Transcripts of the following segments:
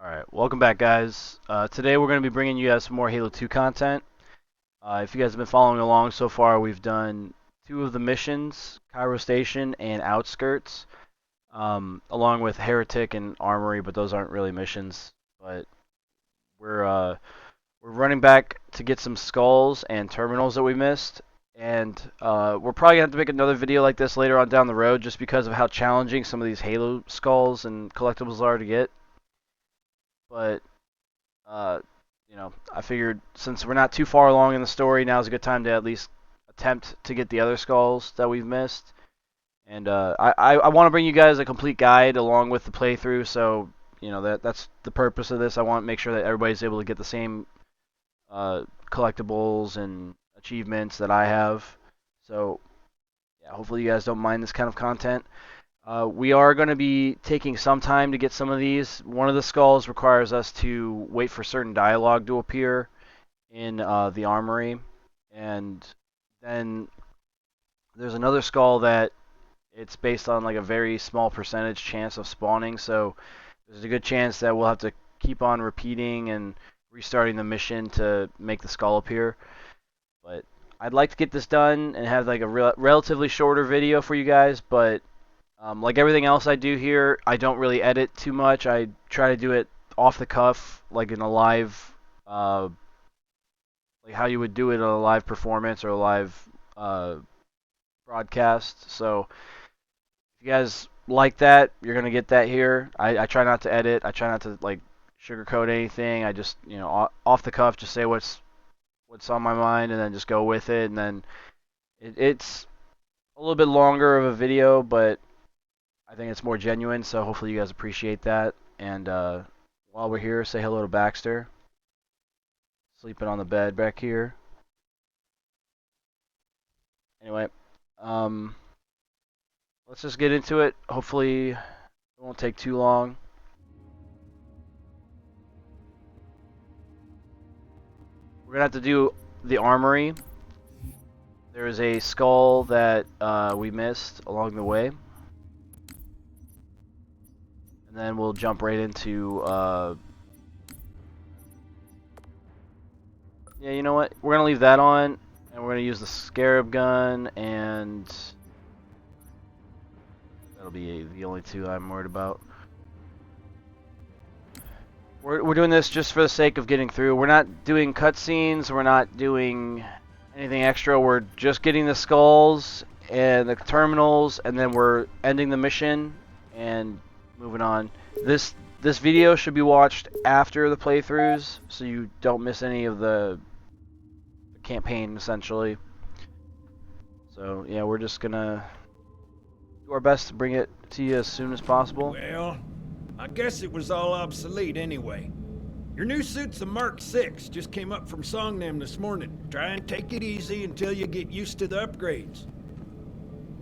Alright, welcome back guys. Today we're going to be bringing you guys some more Halo 2 content. If you guys have been following along so far, we've done two of the missions, Cairo Station and Outskirts, along with Heretic and Armory, but those aren't really missions. But we're running back to get some skulls and terminals that we missed, and we're probably going to have to make another video like this later on down the road just because of how challenging some of these Halo skulls and collectibles are to get. But Uh, I figured since we're not too far along in the story, now's a good time to at least attempt to get the other skulls that we've missed. And I want to bring you guys a complete guide along with the playthrough, so that's the purpose of this. I want to make sure that everybody's able to get the same collectibles and achievements that I have. So yeah, hopefully you guys don't mind this kind of content. We are going to be taking some time to get some of these. One of the skulls requires us to wait for certain dialogue to appear in the armory, and then there's another skull that it's based on like a very small percentage chance of spawning, so there's a good chance that we'll have to keep on repeating and restarting the mission to make the skull appear. But I'd like to get this done and have like a relatively shorter video for you guys, but like everything else I do here, I don't really edit too much. I try to do it off the cuff, like in a live, like how you would do it in a live performance or a live broadcast. So if you guys like that, you're gonna get that here. I try not to edit. I try not to like sugarcoat anything. I just off the cuff, just say what's on my mind, and then just go with it. And then it's a little bit longer of a video, but I think it's more genuine, so hopefully you guys appreciate that. And while we're here, say hello to Baxter. Sleeping on the bed back here. Anyway, let's just get into it. Hopefully it won't take too long. We're going to have to do the armory. There is a skull that we missed along the way. And then we'll jump right into, yeah, you know what? We're going to leave that on, and we're going to use the Scarab gun, and that'll be the only two I'm worried about. We're doing this just for the sake of getting through. We're not doing cutscenes, we're not doing anything extra, we're just getting the skulls and the terminals, and then we're ending the mission and moving on. This video should be watched after the playthroughs, so you don't miss any of the campaign, essentially. So yeah, we're just gonna do our best to bring it to you as soon as possible. Well, I guess it was all obsolete anyway. Your new suit's a Mark 6, just came up from Songnam this morning. Try and take it easy until you get used to the upgrades.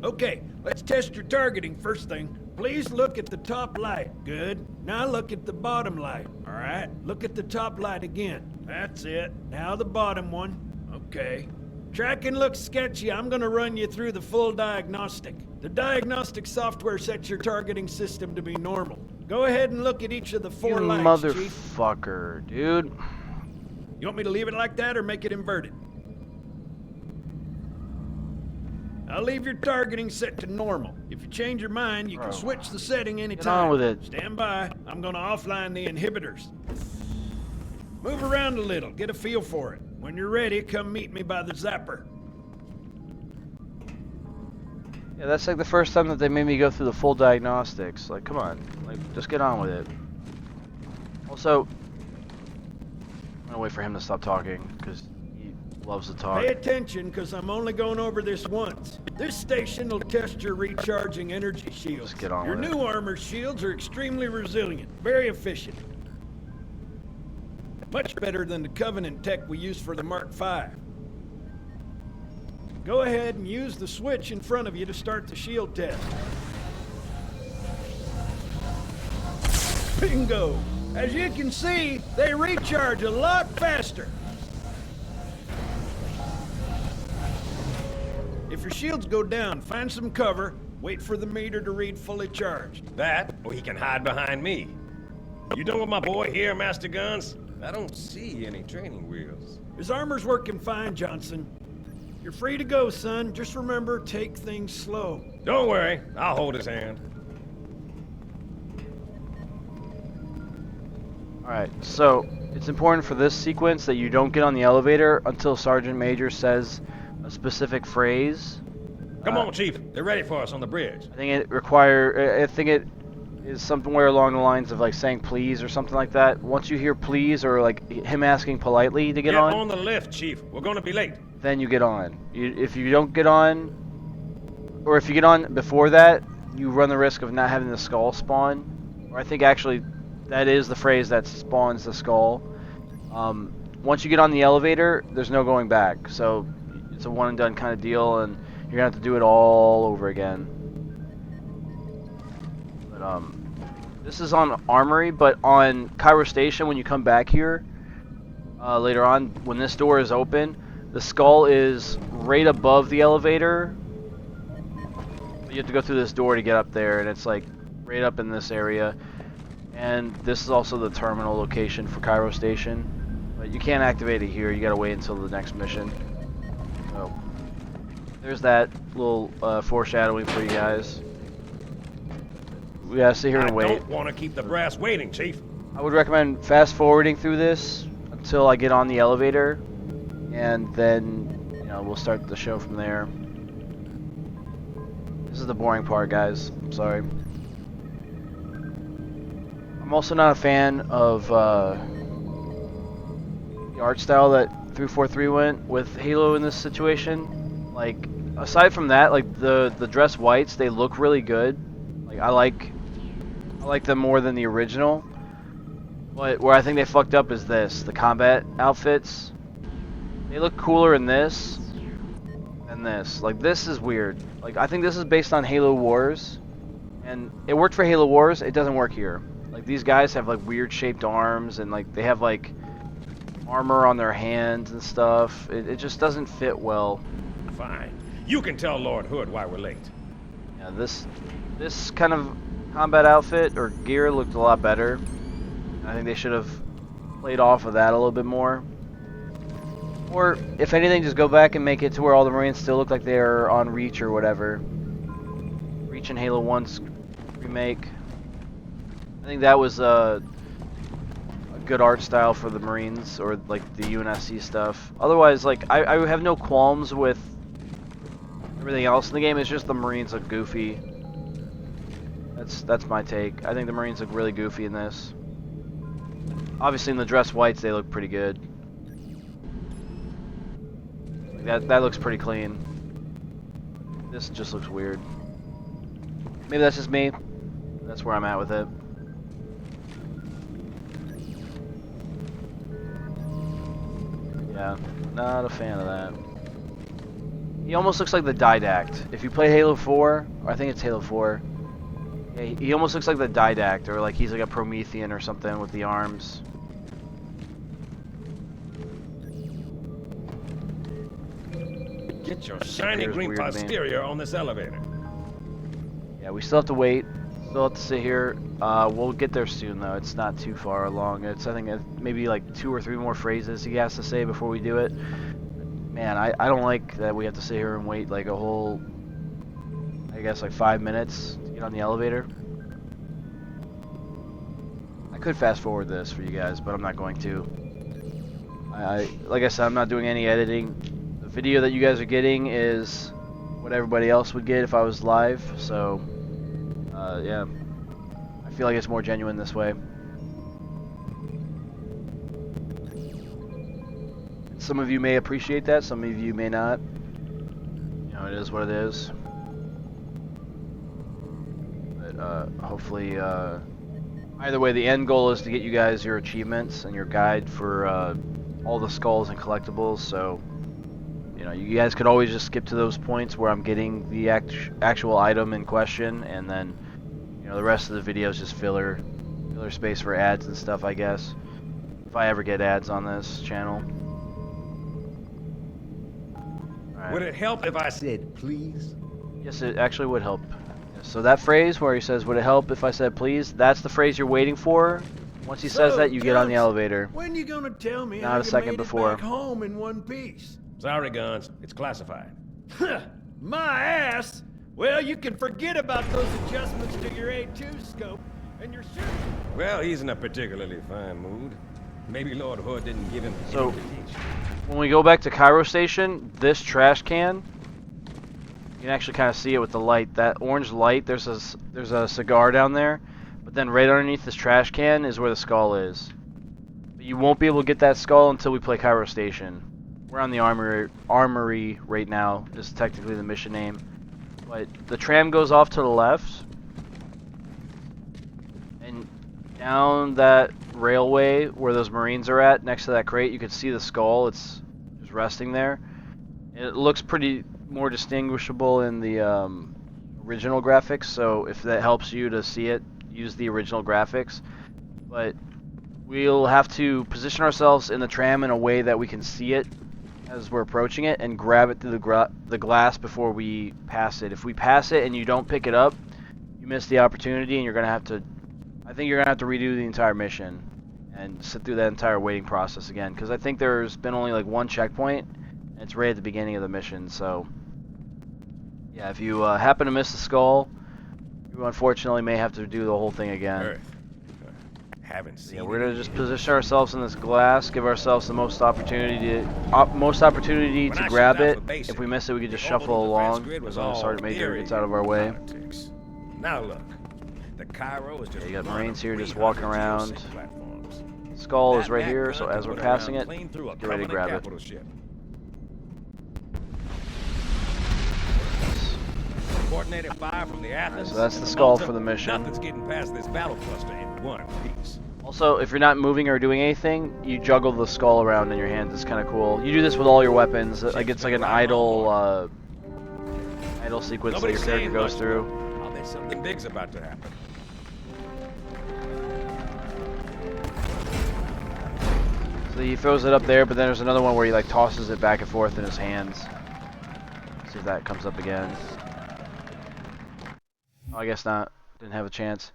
Okay, let's test your targeting first thing. Please look at the top light. Good. Now look at the bottom light. Alright, look at the top light again. That's it. Now the bottom one. Okay. Tracking looks sketchy. I'm gonna run you through the full diagnostic. The diagnostic software sets your targeting system to be normal. Go ahead and look at each of the four lights, Chief. Motherfucker, dude. You want me to leave it like that or make it inverted? I'll leave your targeting set to normal. If you change your mind, you can switch the setting anytime. Get on with it. Stand by. I'm gonna offline the inhibitors. Move around a little, get a feel for it. When you're ready, come meet me by the zapper. Yeah, that's like the first time that they made me go through the full diagnostics. Like, come on. Like, just get on with it. Also, I'm gonna wait for him to stop talking, because he loves to talk. Pay attention, because I'm only going over this once. This station will test your recharging energy shields. Just get on Your with it. new armor shields are extremely resilient, very efficient. Much better than the Covenant tech we use for the Mark V. Go ahead and use the switch in front of you to start the shield test. Bingo! As you can see, they recharge a lot faster. If your shields go down, find some cover, wait for the meter to read fully charged. That, or he can hide behind me. You done with my boy here, Master Guns? I don't see any training wheels. His armor's working fine, Johnson. You're free to go, son. Just remember, take things slow. Don't worry, I'll hold his hand. Alright, so it's important for this sequence that you don't get on the elevator until Sergeant Major says a specific phrase. Come on, Chief. They're ready for us on the bridge. I think it is somewhere along the lines of like saying please or something like that. Once you hear please or like him asking politely to get on the lift, Chief. We're gonna be late. then you get on. If you don't get on, or if you get on before that, you run the risk of not having the skull spawn. Or I think actually that is the phrase that spawns the skull. Once you get on the elevator, there's no going back. So it's a one and done kind of deal, and you're gonna have to do it all over again. But this is on Armory, but on Cairo Station, when you come back here later on, when this door is open, the skull is right above the elevator. You have to go through this door to get up there, and it's like right up in this area. And this is also the terminal location for Cairo Station. But you can't activate it here, you gotta wait until the next mission. So, there's that little foreshadowing for you guys. We gotta sit here and wait. I don't want to keep the brass waiting, Chief. I would recommend fast forwarding through this until I get on the elevator, and then, you know, we'll start the show from there. This is the boring part, guys. I'm sorry. I'm also not a fan of the art style that 343 went with Halo in this situation. Like, aside from that, like the dress whites, they look really good. Like I like them more than the original. But where I think they fucked up is this: the combat outfits. They look cooler in this than this. Like, this is weird. Like, I think this is based on Halo Wars, and it worked for Halo Wars. It doesn't work here. Like, these guys have like weird shaped arms, and like they have like armor on their hands and stuff. It just doesn't fit well. Fine. You can tell Lord Hood why we're late. Yeah, this kind of combat outfit or gear looked a lot better. I think they should have played off of that a little bit more. Or, if anything, just go back and make it to where all the Marines still look like they're on Reach or whatever. Reach and Halo 1's remake. I think that was a good art style for the Marines, or like the UNSC stuff. Otherwise, like, I have no qualms with everything else in the game. It's just the Marines look goofy. That's my take. I think the Marines look really goofy in this. Obviously in the dress whites they look pretty good. That looks pretty clean. This just looks weird. Maybe that's just me. That's where I'm at with it. Yeah, not a fan of that. He almost looks like the Didact. If you play Halo 4, or I think it's Halo 4, yeah, he almost looks like the Didact, or like he's like a Promethean or something with the arms. Get your shiny green posterior on this elevator. Yeah, we still have to wait. Still have to sit here. We'll get there soon, though. It's not too far along. It's, I think, maybe like 2 or 3 more phrases he has to say before we do it. Man, I don't like that we have to sit here and wait like a whole, I guess, like 5 minutes to get on the elevator. I could fast forward this for you guys, but I'm not going to. Like I said, I'm not doing any editing. The video that you guys are getting is what everybody else would get if I was live, so yeah, I feel like it's more genuine this way. Some of you may appreciate that, some of you may not. You know, it is what it is. But hopefully, either way, the end goal is to get you guys your achievements and your guide for all the skulls and collectibles, so you know, you guys could always just skip to those points where I'm getting the actual item in question, and then, you know, the rest of the video is just filler space for ads and stuff, I guess. If I ever get ads on this channel. Right. Would it help if I said please? Yes, it actually would help. So that phrase where he says, would it help if I said please, that's the phrase you're waiting for Once he says that, you get on the elevator. When you gonna tell me Not how a second you made before. it back home in one piece? Sorry, Guns. It's classified. My ass! Well, you can forget about those adjustments to your A2 scope, and your shooting. Well, he's in a particularly fine mood. Maybe Lord Hood didn't give him the So- invitation. When we go back to Cairo Station, this trash can, you can actually kind of see it with the light. That orange light, there's a cigar down there, but then right underneath this trash can is where the skull is. But you won't be able to get that skull until we play Cairo Station. We're on the armory right now. This is technically the mission name. But the tram goes off to the left, and down that railway where those Marines are at, next to that crate, you can see the skull. It's just resting there. And it looks pretty more distinguishable in the original graphics, so if that helps you to see it, use the original graphics. But we'll have to position ourselves in the tram in a way that we can see it as we're approaching it and grab it through the glass before we pass it. If we pass it and you don't pick it up, you miss the opportunity, and you're going to have to, I think you're going to have to redo the entire mission and sit through that entire waiting process again, because I think there's been only like one checkpoint, and it's right at the beginning of the mission. So yeah, if you happen to miss the skull, you unfortunately may have to do the whole thing again. Hey, haven't seen Yeah, we're gonna it just in position ourselves in this glass, give ourselves the most opportunity to grab it. If we miss it, we can just shuffle along. As long as Sergeant Major gets out of our way. politics. Now look, the Cairo is just Yeah, you got one of Marines here just 300 walking around. geosync platforms. Skull is That right Mac here, gun so can as we're put passing around it, clean through a get ready to Covenant grab it. capital ship. Coordinated fire from the Athens. so that's the to skull Malta. for the mission. Nothing's getting past this battle cluster in one piece. Also, if you're not moving or doing anything, you juggle the skull around in your hands. It's kind of cool. You do this with all your weapons. Like it's like an idle sequence that Nobody's your character saying goes much, through. Oh, there's something big's about to happen. So he throws it up there, but then there's another one where he like tosses it back and forth in his hands. See if that comes up again. Oh, I guess not. Didn't have a chance.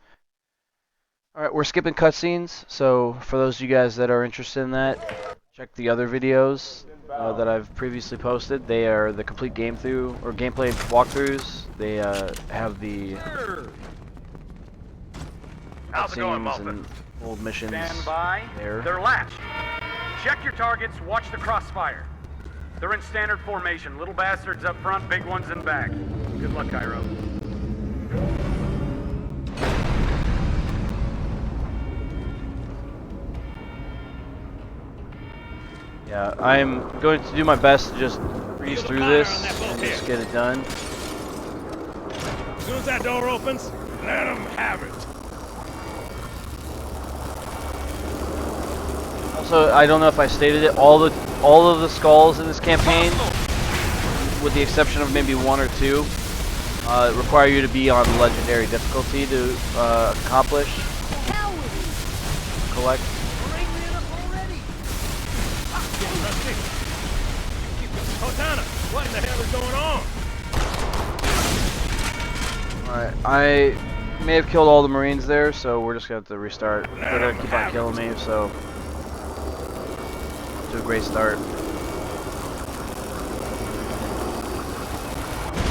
Alright, we're skipping cutscenes, so for those of you guys that are interested in that, check the other videos that I've previously posted. They are the complete gameplay walkthroughs. They have the How's it going, cutscenes Muffin? and old missions Stand by. there. They're latched. Check your targets, watch the crossfire. They're in standard formation. Little bastards up front, big ones in back. Good luck, Cairo. Yeah, I'm going to do my best to just breeze through this and just get it done. As soon as that door opens, let them have it. Also, I don't know if I stated it, all of the skulls in this campaign, with the exception of maybe one or two, require you to be on legendary difficulty to accomplish, collect. Cortana, what in the hell is going on? Alright, I may have killed all the Marines there, so we're just gonna have to restart. They're gonna keep on killing me, so to a great start.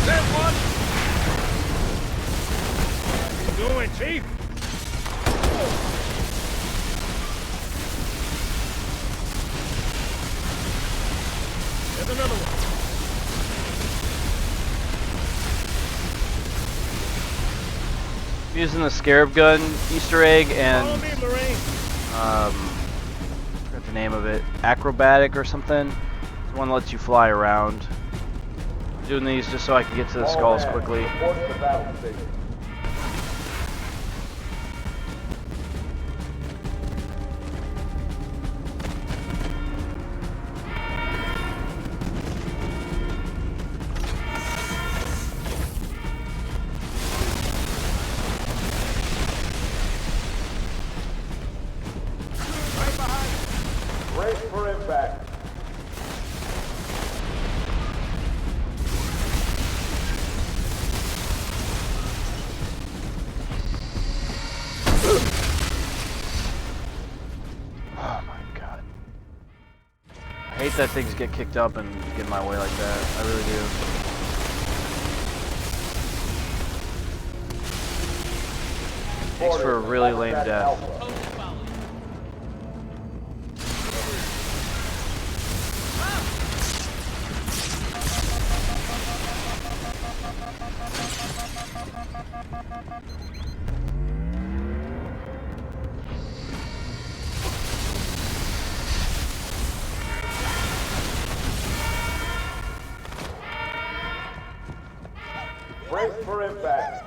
That one? What you doing, Chief? There's another one. I'm using the Scarab Gun Easter egg and Follow me, Marine. I forgot the name of it, acrobatic or something. It's the one that lets you fly around. I'm doing these just so I can get to the skulls quickly. Brace for impact. I hate that things get kicked up and get in my way like that. I really do. Thanks for a really lame death. Brace for impact.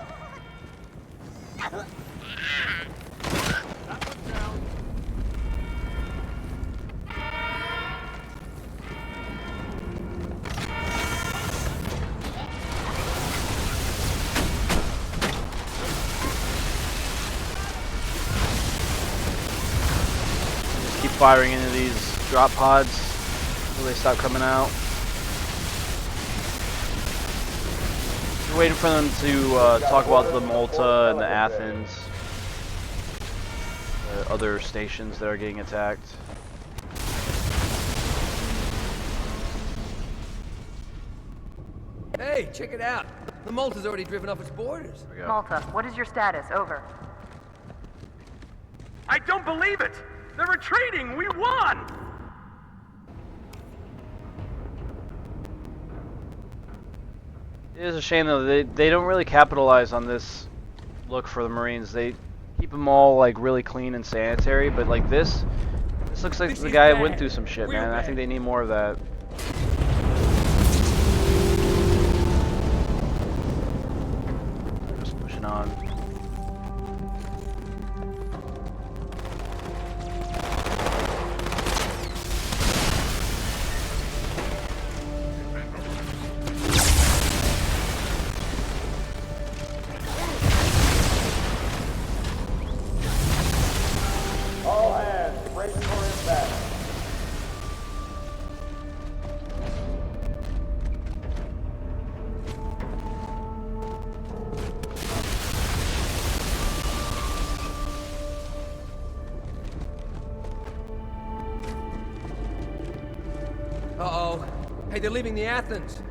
Just keep firing into these drop pods until they stop coming out. We're waiting for them to talk about the Malta and the Athens, the other stations that are getting attacked. Hey, check it out. The Malta's already driven off its borders. There we go. Malta, what is your status? Over. I don't believe it! They're retreating! We won! It is a shame though, they don't really capitalize on this look for the Marines. They keep them all like really clean and sanitary, but like this looks like the guy went through some shit, man. I think they need more of that. Just pushing on. All hands, brace for impact. Uh-oh. Hey, they're leaving the Athens.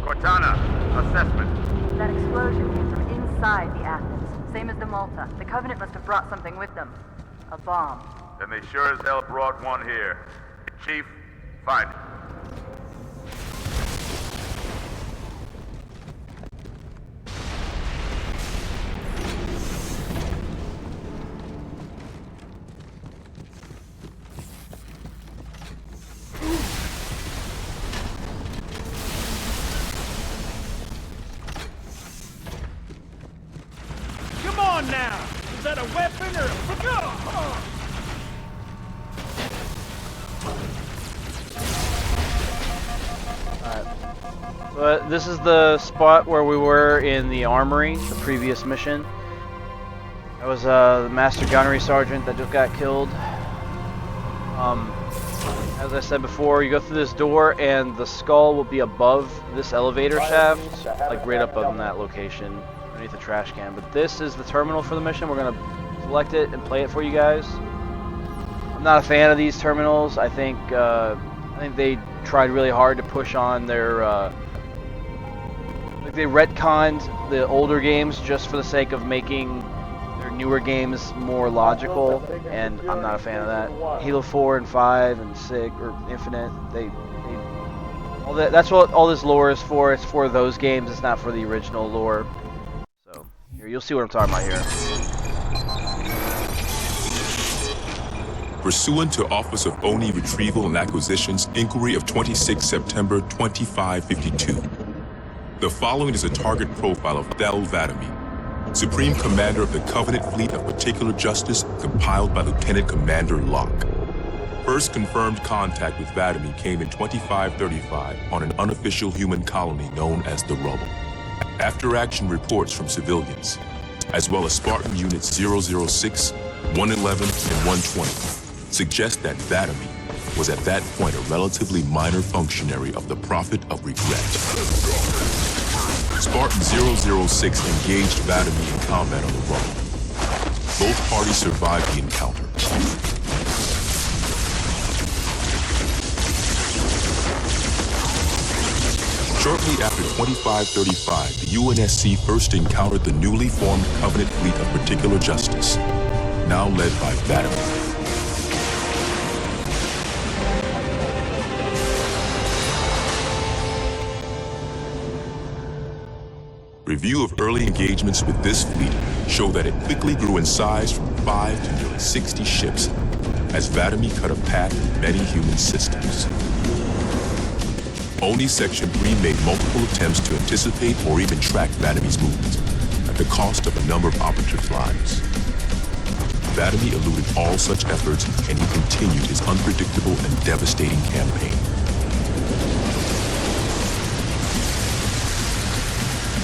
Cortana, assessment. That explosion came from inside the Athens, same as the Malta. The Covenant must have brought something with them. A bomb. Then they sure as hell brought one here. Chief, find it. Come on now! Is that a weapon or a... But this is the spot where we were in the armory, the previous mission. That was the Master Gunnery Sergeant that just got killed. As I said before, you go through this door and the skull will be above this elevator shaft, like right up on that location, underneath the trash can. But this is the terminal for the mission. We're gonna select it and play it for you guys. I'm not a fan of these terminals. I think they tried really hard to push on their like they retconned the older games just for the sake of making their newer games more logical, and I'm not a fan of that. Halo 4 and 5 and 6 or Infinite, all that's what all this lore is for. It's for those games. It's not for the original lore. So here, you'll see what I'm talking about here. Pursuant to Office of ONI Retrieval and Acquisitions Inquiry of 26 September 2552, the following is a target profile of Thel 'Vadamee, Supreme Commander of the Covenant Fleet of Particular Justice, compiled by Lieutenant Commander Locke. First confirmed contact with 'Vadamee came in 2535 on an unofficial human colony known as the Rubble. After-action reports from civilians, as well as Spartan Units 006, 111, and 120, suggest that 'Vadamee was at that point a relatively minor functionary of the Prophet of Regret. Spartan 006 engaged 'Vadamee in combat on the Rubble, Both parties survived the encounter. Shortly after 2535, the UNSC first encountered the newly formed Covenant Fleet of Particular Justice, now led by Vatican. Review of early engagements with this fleet show that it quickly grew in size from 5 to nearly 60 ships as Vatomy cut a path in many human systems. Oni Section 3 made multiple attempts to anticipate or even track Vatomy's movements at the cost of a number of operative lives. Vatomy eluded all such efforts, and he continued his unpredictable and devastating campaign.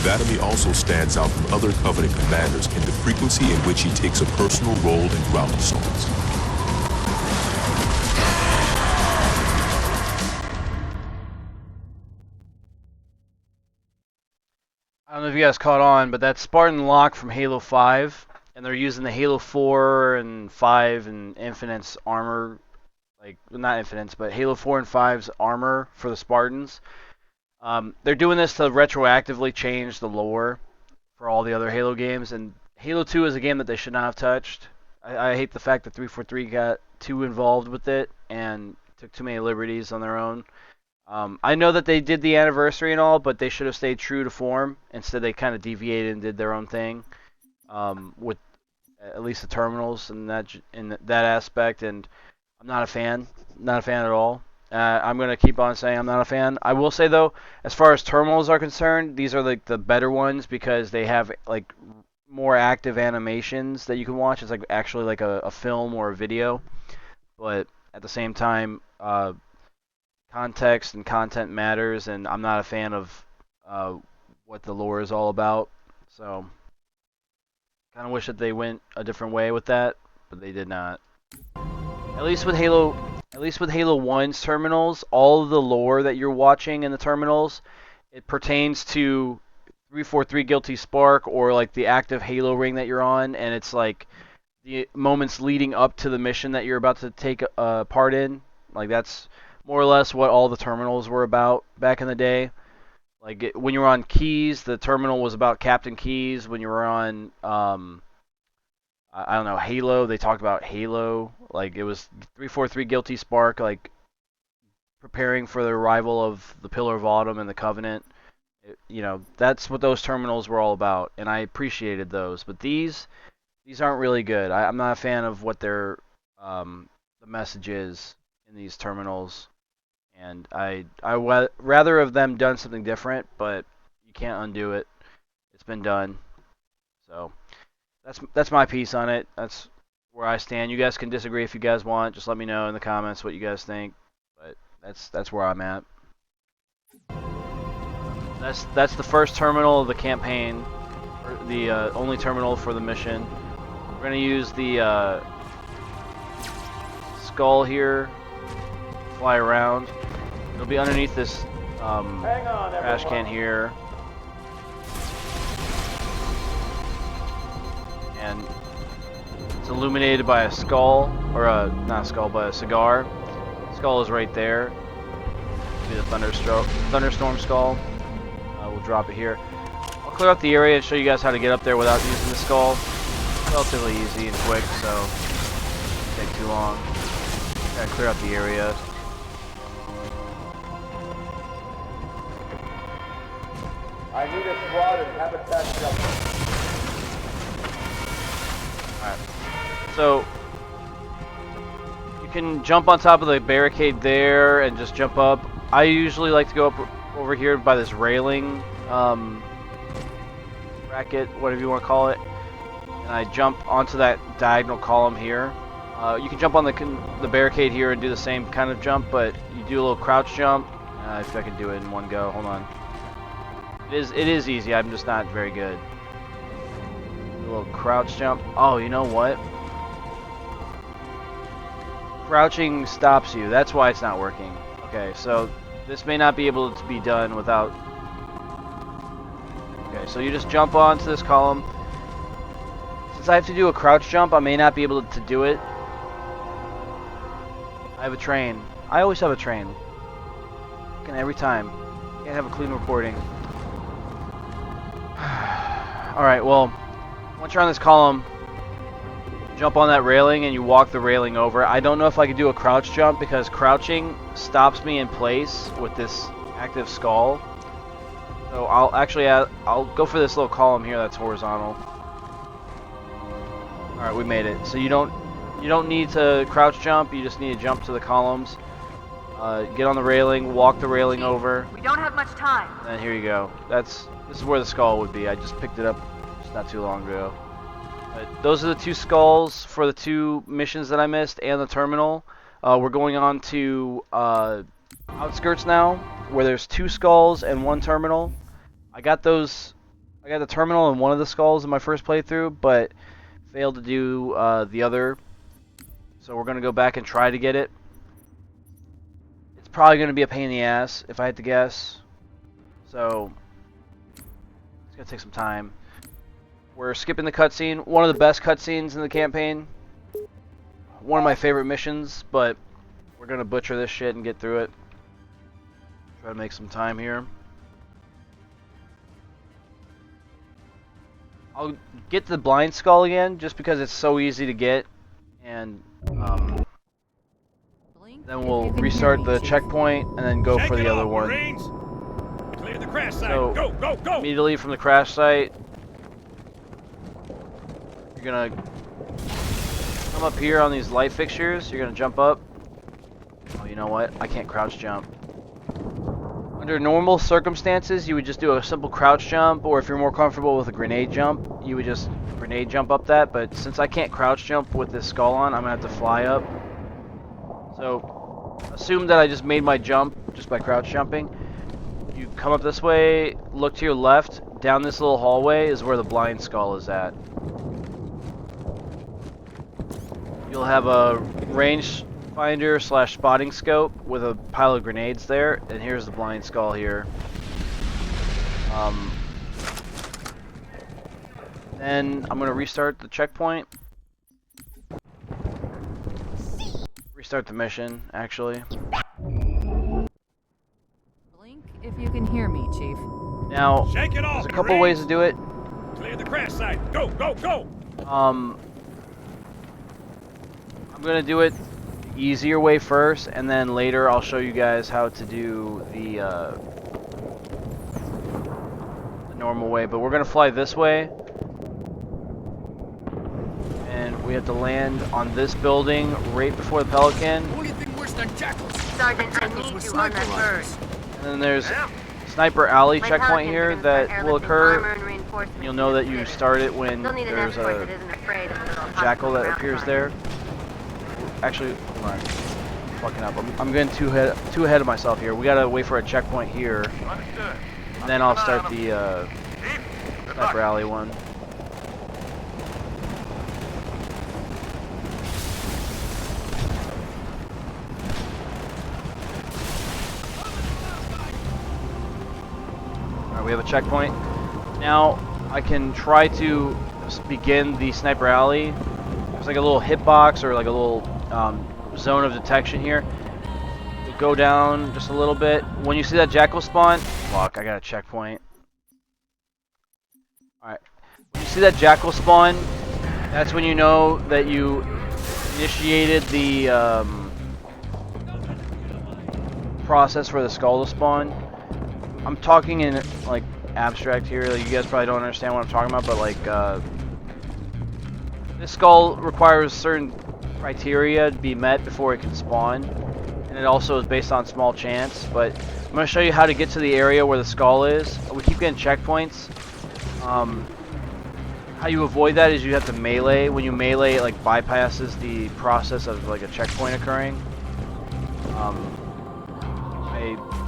Vatomy also stands out from other Covenant commanders in the frequency in which he takes a personal role in ground assaults. I don't know if you guys caught on, but that's Spartan Locke from Halo 5, and they're using the Halo 4 and 5 and Infinite's armor, like, not Infinite's, but Halo 4 and 5's armor for the Spartans. They're doing this to retroactively change the lore for all the other Halo games, and Halo 2 is a game that they should not have touched. I hate the fact that 343 got too involved with it and took too many liberties on their own. I know that they did the anniversary and all, but they should have stayed true to form. Instead, they kind of deviated and did their own thing with at least the terminals and that aspect. And I'm not a fan, not a fan at all. I'm gonna keep on saying I'm not a fan. I will say though, as far as terminals are concerned, these are like the better ones because they have like more active animations that you can watch. It's like actually like a film or a video, but at the same time, context and content matters, and I'm not a fan of what the lore is all about. So, kind of wish that they went a different way with that, but they did not. At least with Halo 1's terminals, all of the lore that you're watching in the terminals, it pertains to 343 Guilty Spark or like the active Halo ring that you're on, and it's like the moments leading up to the mission that you're about to take part in. Like that's more or less what all the terminals were about back in the day. Like when you were on Keyes, the terminal was about Captain Keyes. When you were on I don't know, Halo, they talked about Halo. Like it was 343 Guilty Spark, like preparing for the arrival of the Pillar of Autumn and the Covenant. That's what those terminals were all about, and I appreciated those. But these aren't really good. I'm not a fan of what their the message is in these terminals, and I rather have them done something different, but you can't undo it. It's been done. So that's my piece on it. That's where I stand. You guys can disagree if you guys want. Just let me know in the comments what you guys think. But that's where I'm at. That's the first terminal of the campaign, or the only terminal for the mission. We're gonna use the skull here, fly around. It'll be underneath this trash can here, and it's illuminated by a skull, or not a skull, but a cigar. The skull is right there. It'll be the thunderstorm skull. We'll drop it here. I'll clear out the area and show you guys how to get up there without using the skull. It's relatively easy and quick, so it won't take too long. Gotta clear out the area. I need a squad and habitat jumper. Alright. So you can jump on top of the barricade there and just jump up. I usually like to go up over here by this railing bracket, whatever you want to call it, and I jump onto that diagonal column here. You can jump on the barricade here and do the same kind of jump, but you do a little crouch jump. If I can do it in one go, hold on. It is easy. I'm just not very good. A little crouch jump. Oh, you know what? Crouching stops you. That's why it's not working. Okay, so this may not be able to be done without... Okay, so you just jump onto this column. Since I have to do a crouch jump, I may not be able to do it. I have a train. I always have a train. Fucking every time. Can't have a clean recording. Alright, well, once you're on this column, jump on that railing and you walk the railing over. I don't know if I could do a crouch jump because crouching stops me in place with this active skull. So I'll go for this little column here that's horizontal. Alright, we made it. So you don't need to crouch jump, you just need to jump to the columns. Get on the railing, walk the railing over. We don't have much time. And here you go. This is where the skull would be. I just picked it up just not too long ago. But those are the 2 skulls for the 2 missions that I missed and the terminal. We're going on to outskirts now, where there's 2 skulls and 1 terminal. I got the terminal and one of the skulls in my first playthrough, but failed to do the other. So we're gonna go back and try to get it. It's probably gonna be a pain in the ass if I had to guess. So it's gonna take some time. We're skipping the cutscene. One of the best cutscenes in the campaign. One of my favorite missions, but we're gonna butcher this shit and get through it. Try to make some time here. I'll get the blind skull again, just because it's so easy to get, and then we'll restart the checkpoint and then go for the other one. Clear the crash site. So, go, go, go! Immediately from the crash site, you're gonna come up here on these light fixtures. You're gonna jump up. Oh, you know what? I can't crouch jump. Under normal circumstances, you would just do a simple crouch jump, or if you're more comfortable with a grenade jump, you would just grenade jump up that, but since I can't crouch jump with this skull on, I'm gonna have to fly up. So, assume that I just made my jump just by crouch jumping. You come up this way, look to your left, down this little hallway is where the blind skull is at. You'll have a range finder / spotting scope with a pile of grenades there, and here's the blind skull here. Then I'm gonna restart the checkpoint. Restart the mission, actually. Blink if you can hear me, Chief. Now, Shake it off, there's a couple Marines. ways to do it. Clear the crash site. Go, go, go! I'm gonna do it the easier way first, and then later I'll show you guys how to do the normal way. But we're gonna fly this way, and we have to land on this building right before the Pelican. Only thing worse than jackals. Sergeant, I need you on that bird. And then there's Sniper Alley checkpoint here that will occur. You'll know that you start it when there's a jackal that appears there. Actually, hold on. I'm fucking up. I'm getting too ahead of myself here. We gotta wait for a checkpoint here, and then I'll start the Sniper Alley one. Alright, we have a checkpoint. Now I can try to begin the Sniper Alley. There's like a little hitbox or like a little zone of detection here. We'll go down just a little bit. When you see that jackal spawn, fuck, I got a checkpoint. Alright. When you see that jackal spawn, that's when you know that you initiated the process for the skull to spawn. I'm talking in like abstract here, like, you guys probably don't understand what I'm talking about, but like this skull requires certain criteria to be met before it can spawn, and it also is based on small chance. But I'm going to show you how to get to the area where the skull is. We keep getting checkpoints. How you avoid that is you have to melee. When you melee, it like bypasses the process of like a checkpoint occurring.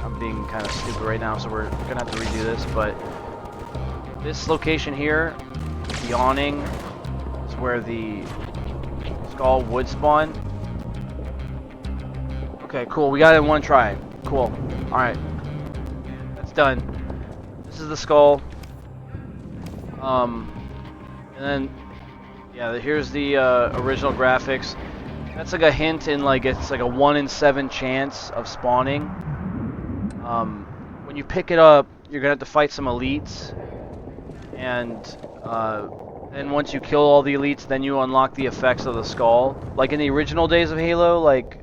I'm being kind of stupid right now, so we're gonna have to redo this. But this location here, the awning, is where the skull would spawn. Okay, cool. We got it in one try. Cool. All right, that's done. This is the skull. And then, Yeah, here's the original graphics. That's like a hint in like it's like a 1 in 7 chance of spawning. When you pick it up, you're gonna have to fight some elites, and then once you kill all the elites, then you unlock the effects of the skull. Like in the original days of Halo, like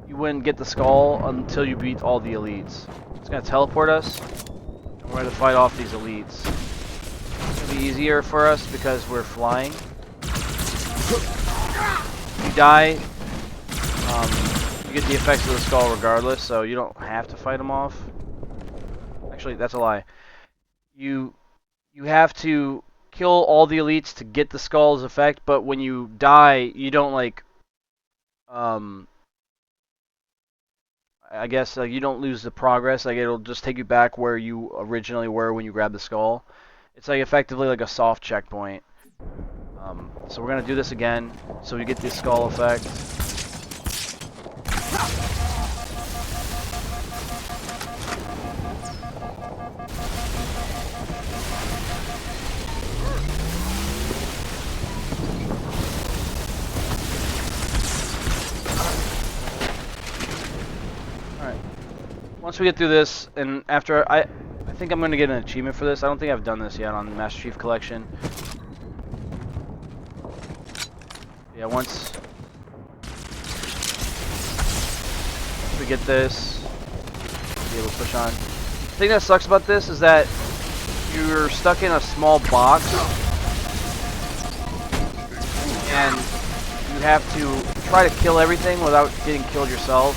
you wouldn't get the skull until you beat all the elites. It's gonna teleport us, and we're gonna fight off these elites. It's gonna be easier for us because we're flying. If you die, you get the effects of the skull regardless, so you don't have to fight them off. Actually, that's a lie. You have to kill all the elites to get the skull's effect, but when you die, you don't like I guess like you don't lose the progress. Like it'll just take you back where you originally were when you grabbed the skull. It's like effectively like a soft checkpoint. So we're gonna do this again, so we get the skull effect. Alright. Once we get through this, and after I think I'm gonna get an achievement for this. I don't think I've done this yet on the Master Chief Collection. Yeah, once we get this, we'll be able to push on. The thing that sucks about this is that you're stuck in a small box, and you have to try to kill everything without getting killed yourself.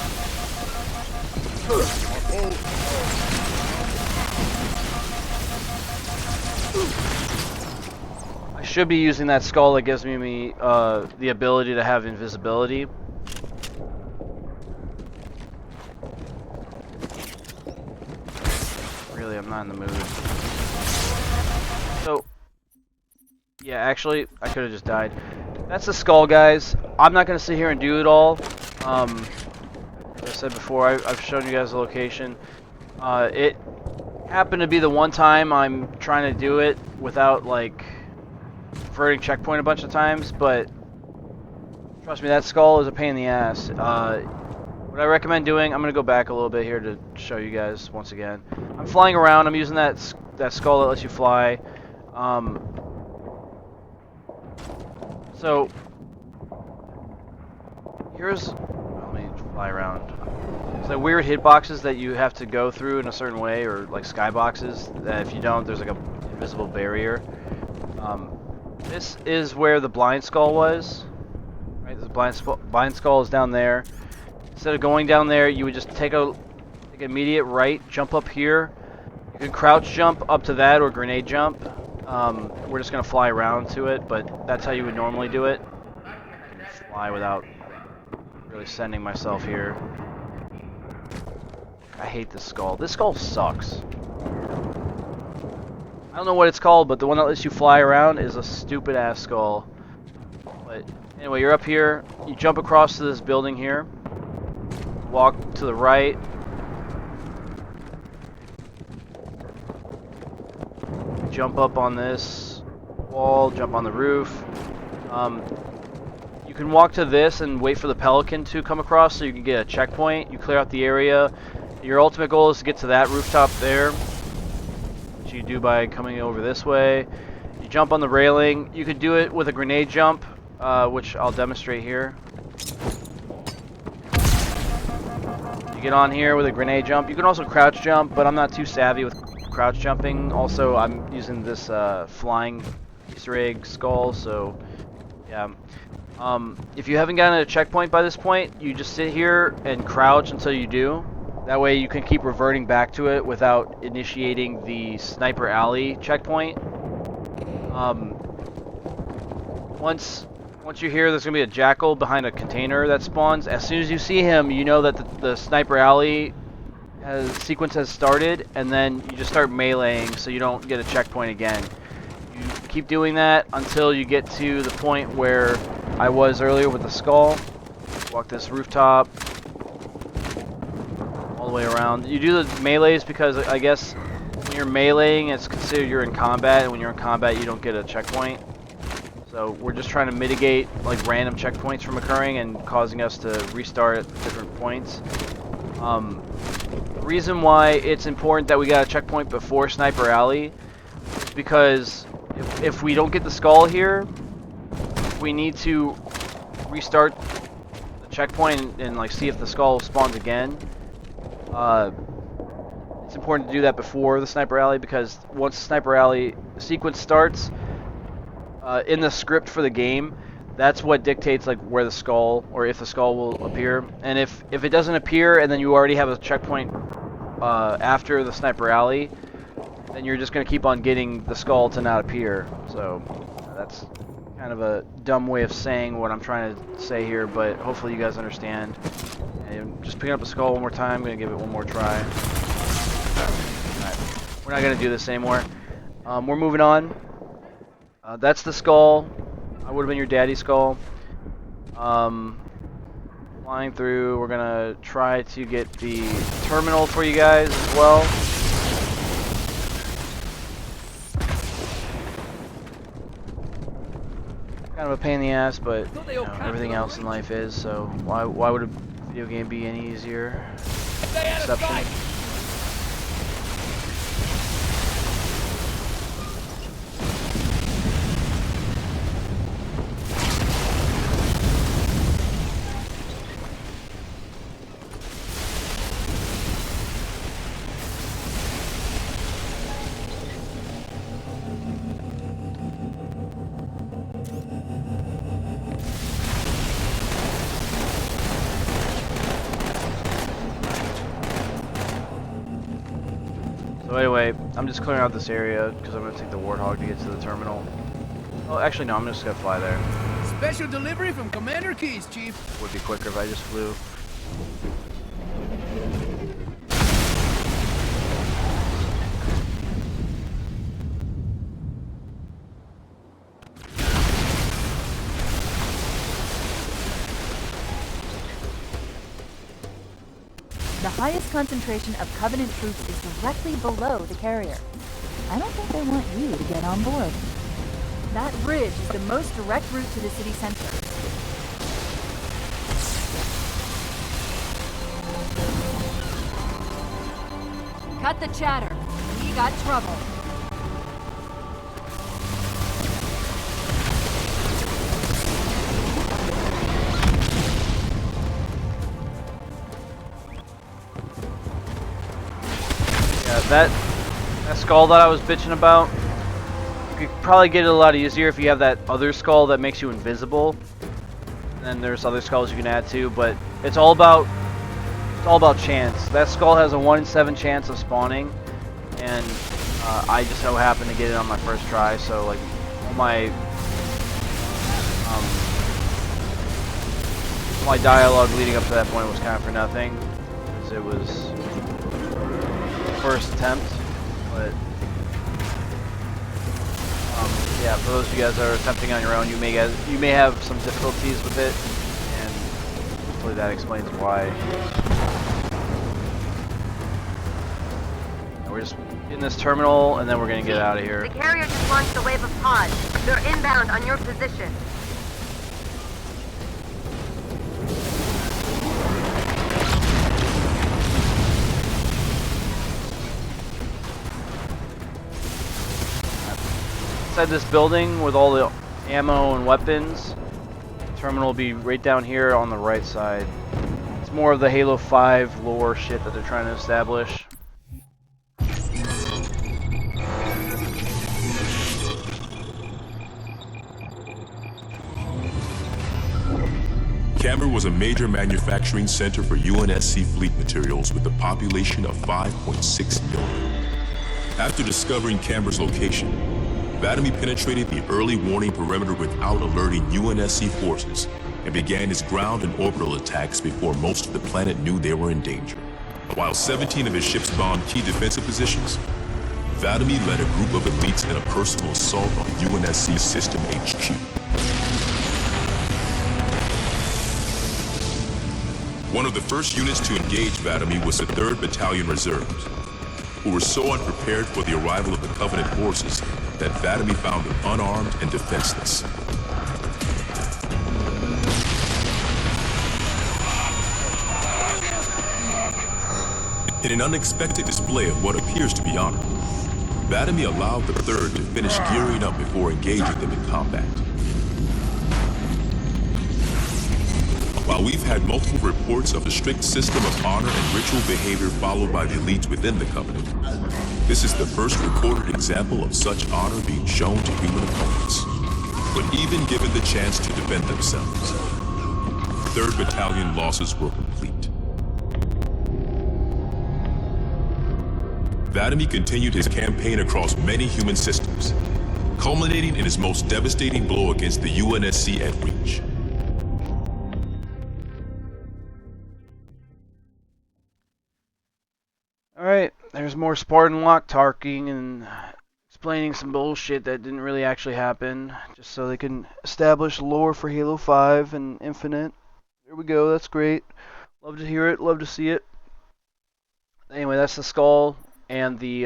I should be using that skull that gives me the ability to have invisibility. Really, I'm not in the mood. So, yeah, actually, I could have just died. That's the skull, guys. I'm not going to sit here and do it all. As I said before, I've shown you guys the location. It happened to be the one time I'm trying to do it without, like, converting checkpoint a bunch of times, but trust me, that skull is a pain in the ass. What I recommend doing, I'm going to go back a little bit here to show you guys once again. I'm flying around, I'm using that skull that lets you fly. So, here's, let me fly around. It's like weird hitboxes that you have to go through in a certain way, or like skyboxes, that if you don't, there's like a invisible barrier. This is where the blind skull was. Right, the blind skull is down there. Instead of going down there, you would just take an immediate right, jump up here. You could crouch jump up to that or grenade jump. We're just gonna fly around to it, but that's how you would normally do it. Fly without really sending myself here. I hate this skull. This skull sucks. I don't know what it's called, but the one that lets you fly around is a stupid ass skull. But anyway, you're up here. You jump across to this building here. Walk to the right. Jump up on this wall. Jump on the roof. You can walk to this and wait for the Pelican to come across so you can get a checkpoint. You clear out the area. Your ultimate goal is to get to that rooftop there. You do by coming over this way. You jump on the railing. You could do it with a grenade jump, which I'll demonstrate here. You get on here with a grenade jump. You can also crouch jump, but I'm not too savvy with crouch jumping. Also, I'm using this flying Easter egg skull, so yeah. If you haven't gotten a checkpoint by this point, you just sit here and crouch until you do. That way you can keep reverting back to it without initiating the Sniper Alley checkpoint. Once you're here, there's going to be a jackal behind a container that spawns. As soon as you see him, you know that the Sniper Alley sequence has started, and then you just start meleeing so you don't get a checkpoint again. You keep doing that until you get to the point where I was earlier with the skull. Walk this rooftop. All the way around. You do the melees because I guess when you're meleeing, it's considered you're in combat, and when you're in combat, you don't get a checkpoint. So we're just trying to mitigate like random checkpoints from occurring and causing us to restart at different points. The reason why it's important that we got a checkpoint before Sniper Alley is because if we don't get the skull here, we need to restart the checkpoint and like see if the skull spawns again. It's important to do that before the Sniper Alley because once the Sniper Alley sequence starts, in the script for the game, that's what dictates like where the skull or if the skull will appear. And if it doesn't appear and then you already have a checkpoint after the Sniper Alley, then you're just going to keep on getting the skull to not appear. So that's kind of a dumb way of saying what I'm trying to say here, but hopefully you guys understand. And just picking up the skull one more time, I'm going to give it one more try. Alright, we're not going to do this anymore. We're moving on. That's the skull. I would have been your daddy's skull. Flying through, we're gonna try to get the terminal for you guys as well. Kind of a pain in the ass, but you know, everything else in life is, so why would a video game be any easier? Exception. So anyway, I'm just clearing out this area because I'm going to take the Warthog to get to the terminal. Oh, actually no, I'm just going to fly there. Special delivery from Commander Keyes, Chief. Would be quicker if I just flew. The highest concentration of Covenant troops is directly below the carrier. I don't think they want you to get on board. That bridge is the most direct route to the city center. Cut the chatter. We got trouble. That skull that I was bitching about, you could probably get it a lot easier if you have that other skull that makes you invisible. And then there's other skulls you can add to, but it's all about chance. That skull has a 1 in 7 chance of spawning, and I just so happened to get it on my first try. So like all my dialogue leading up to that point was kind of for nothing, because it was first attempt. But yeah, for those of you guys that are attempting on your own, you may have some difficulties with it, and hopefully that explains why. And we're just in this terminal, and then we're gonna get out of here. The carrier just launched a wave of pods. They're inbound on your position. Inside this building with all the ammo and weapons, the terminal will be right down here on the right side. It's more of the Halo 5 lore shit that they're trying to establish. Camber was a major manufacturing center for UNSC fleet materials with a population of 5.6 million. After discovering Camber's location, Vatomy penetrated the early warning perimeter without alerting UNSC forces and began his ground and orbital attacks before most of the planet knew they were in danger. While 17 of his ships bombed key defensive positions, Vatomy led a group of elites in a personal assault on UNSC System HQ. One of the first units to engage Vatomy was the 3rd Battalion Reserves, who were so unprepared for the arrival of the Covenant forces that Vadamy found them unarmed and defenseless. In an unexpected display of what appears to be honor, Vadamy allowed the Third to finish gearing up before engaging them in combat. While we've had multiple reports of a strict system of honor and ritual behavior followed by the elites within the Covenant, this is the first recorded example of such honor being shown to human opponents. But even given the chance to defend themselves, 3rd Battalion losses were complete. Vadamy continued his campaign across many human systems, culminating in his most devastating blow against the UNSC at Reach. Alright, there's more Spartan Locke talking and explaining some bullshit that didn't really actually happen, just so they can establish lore for Halo 5 and Infinite. There we go, that's great. Love to hear it, love to see it. Anyway, that's the skull and the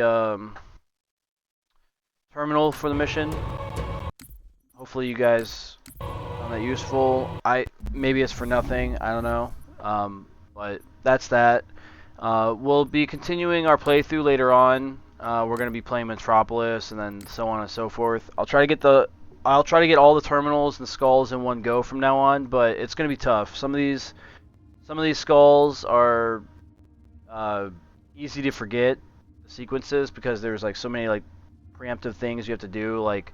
terminal for the mission. Hopefully you guys found that useful. Maybe it's for nothing, I don't know. But that's that. We'll be continuing our playthrough later on. We're going to be playing Metropolis and then so on and so forth. I'll try to get all the terminals and the skulls in one go from now on, but it's going to be tough. Some of these skulls are easy to forget the sequences because there's like so many like preemptive things you have to do, like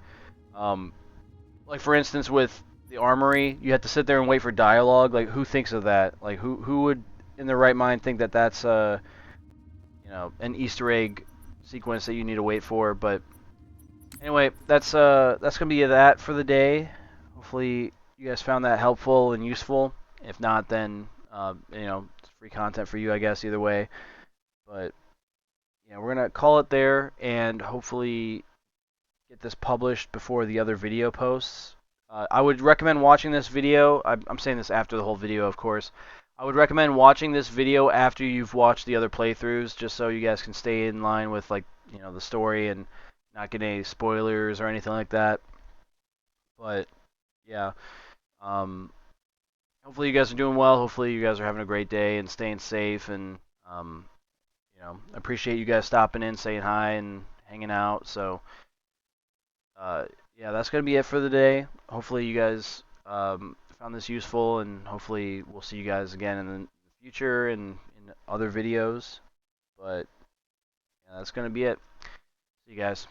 for instance with the armory, you have to sit there and wait for dialogue. Like, who thinks of that? Like, who would in their right mind think that that's an Easter egg sequence that you need to wait for? But anyway, that's gonna be that for the day. Hopefully you guys found that helpful and useful. If not, then it's free content for you, I guess, either way. But yeah, we're gonna call it there and hopefully get this published before the other video posts. I would recommend watching this video. I'm saying this after the whole video, of course. I would recommend watching this video after you've watched the other playthroughs, just so you guys can stay in line with the story and not get any spoilers or anything like that. But yeah, hopefully you guys are doing well. Hopefully you guys are having a great day and staying safe. And I appreciate you guys stopping in, saying hi, and hanging out. So yeah, that's gonna be it for the day. Hopefully you guys found this useful, and hopefully we'll see you guys again in the future and in other videos. But yeah, that's gonna be it. See you guys.